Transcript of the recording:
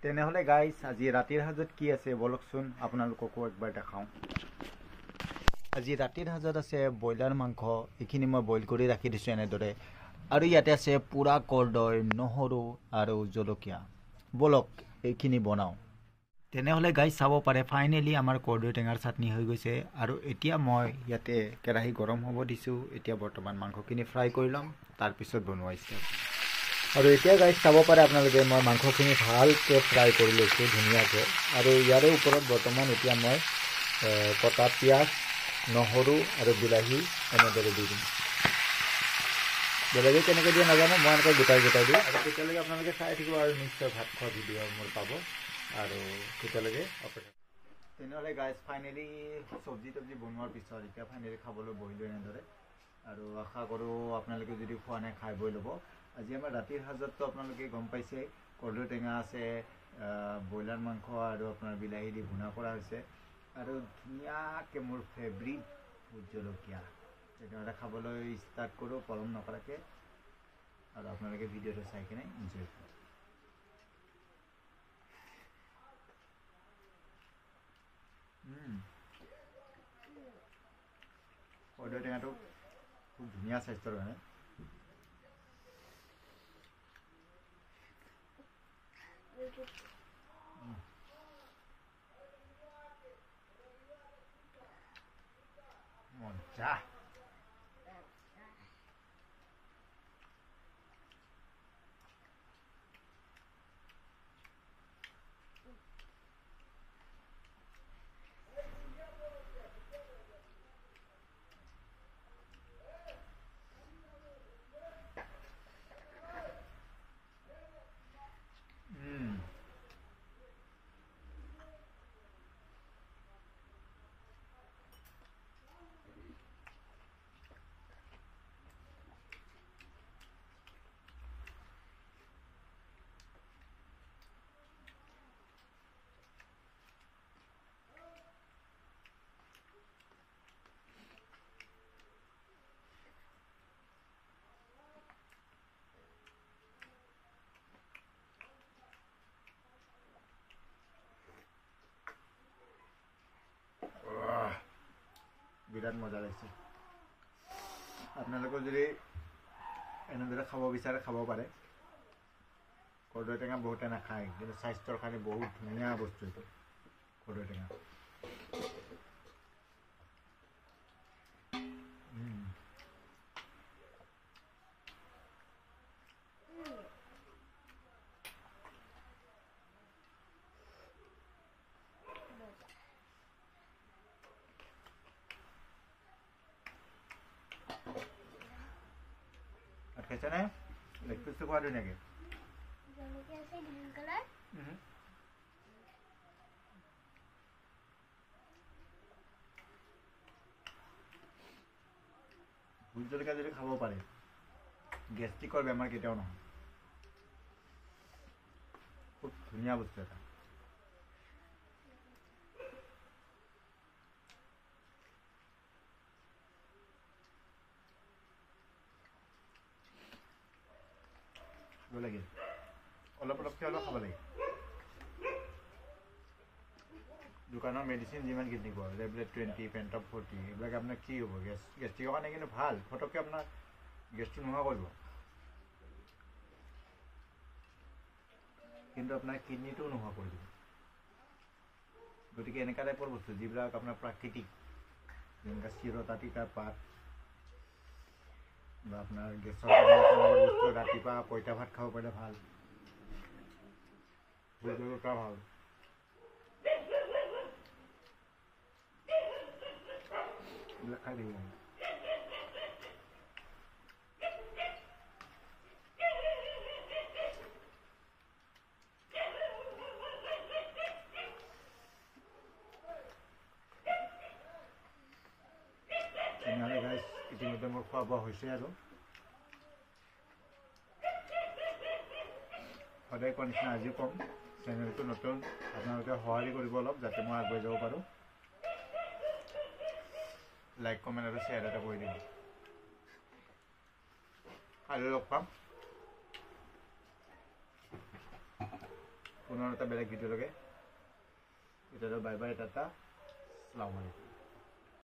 তেনেহলে গাইস আজি ৰাতিৰ সাজত কি আছে বলকচোন আপোনালোককো একবাৰ দেখাও। আজি ৰাতিৰ সাজত আছে ব্ৰইলাৰ মাংস। এইখিনি মই বইল কৰি ৰাখি দিছোঁ এনেদৰে, আৰু ইয়াতে আছে পুৰা কৰ্দৈ, নহৰু আৰু জলকীয়া। বলক এইখিনি বনাওঁ। তেনেহলে গাইস চাব পাৰে ফাইনেলি আমাৰ কৰ্দৈ টেঙাৰ চাটনি হৈ গৈছে। আৰু এতিয়া মই ইয়াতে কেৰাহী গৰম হ'ব দিছোঁ। এতিয়া বৰ্তমান মাংসখিনি ফ্ৰাই কৰি ল'ম, তাৰপিছত বনোৱা ষ্টাৰ্ট। আৰু এতিয়া গাইস চাব পাৰে আপোনালোকে মই মাংসখিনি ভালকৈ ফ্ৰাই কৰি লৈছোঁ ধুনীয়াকৈ। আৰু ইয়াৰে ওপৰত বৰ্তমান এতিয়া মই কটা পিঁয়াজ, নহৰু আৰু বিলাহী এনেদৰে দি দিম। বেলেগে কেনেকৈ দিয়ে নাজানো, মই এনেকৈ গোটাই দিওঁ। আৰু তেতিয়ালৈকে আপোনালোকে চাই থাকিব আৰু নিশ্চয় ভাত খোৱা ভিডিঅ' মোৰ পাব। আৰু তেতিয়ালৈকে অপেক্ষা। তেনেহ'লে গাইজ ফাইনেলি চব্জি তব্জি বনোৱাৰ পিছত এতিয়া ফাইনেলি খাবলৈ বহিলোঁ এনেদৰে। আৰু আশা কৰোঁ আপোনালোকে যদি খোৱা নাই খাই বৈ ল'ব। আজি আমাৰ ৰাতিৰ সাজততো আপোনালোকে গম পাইছে, কৰ্দৈ টেঙা আছে, ব্ৰইলাৰ মাংস আৰু আপোনাৰ বিলাহী দি ভুনা কৰা হৈছে, আৰু ধুনীয়াকৈ মোৰ ফেভৰিট ভোট জলকীয়া। তেনেহ'লে খাবলৈ ষ্টাৰ্ট কৰোঁ পলম নকৰাকৈ, আৰু আপোনালোকে ভিডিঅ'টো চাই কিনে এনজয় কৰক। কৰ্দৈ টেঙাটো খুব ধুনীয়া স্বাস্থ্যৰ কাৰণে। মজা। বিৰাট মজা লাগিছে। আপোনালোকে যদি এনেদৰে খাব বিচাৰে খাব পাৰে। কৰ্দৈ টেঙা বহুতে নাখায়, কিন্তু স্বাস্থ্যৰ কাৰণে বহুত ধুনীয়া বস্তু এইটো কৰ্দৈ টেঙা। খাইছে নে? লেগ পিচটো খোৱা ধুনীয়াকৈ। ভোট জলকীয়া যদি খাব পাৰে, গেষ্ট্ৰিকৰ বেমাৰ কেতিয়াও নহয়। খুব ধুনীয়া বস্তু এটা। খাব লাগে, অলপ অলপকৈ অলপ খাব লাগে। দোকানৰ মেডিচিন যিমান কিনিব, টেবলেট 20, পেণ্টপ 40, এইবিলাক আপোনাৰ কি হ'ব? গেষ্ট্ৰিকৰ কাৰণে কিন্তু ভাল, ফটককৈ আপোনাৰ গেছটো নোহোৱা কৰিব, কিন্তু আপোনাৰ কিডনীটোও নোহোৱা কৰি দিব। গতিকে এনেকুৱা টাইপৰ বস্তু যিবিলাক আপোনাৰ প্ৰাকৃতিক, যেনেকৈ চিৰতা তিতাৰ পাত, বা আপোনাৰ গেছৰ বস্তু ৰাতিপুৱা পঁইতা ভাত খাব পাৰিলে ভাল, ভোট জলকীয়া ভাল। এইবিলাক খাই থাকিব লাগে। তেনেহ'লে গাইজ ইতিমধ্যে মোৰ খোৱা বোৱা হৈছে, আৰু সদায় কোৱা নিচিনা আজিও ক'ম, চেনেলটো নতুন, আপোনালোকে সহায় কৰিব অলপ, যাতে মই আগুৱাই যাব পাৰোঁ। লাইক, কমেণ্ট আৰু শ্বেয়াৰ এটা কৰি দিব। কাইলৈ লগ পাম। পুনৰ এটা বেলেগ ভিডিঅ'লৈকে এতিয়াতো বাই বাই টাটা, আসসালামু আলাইকুম।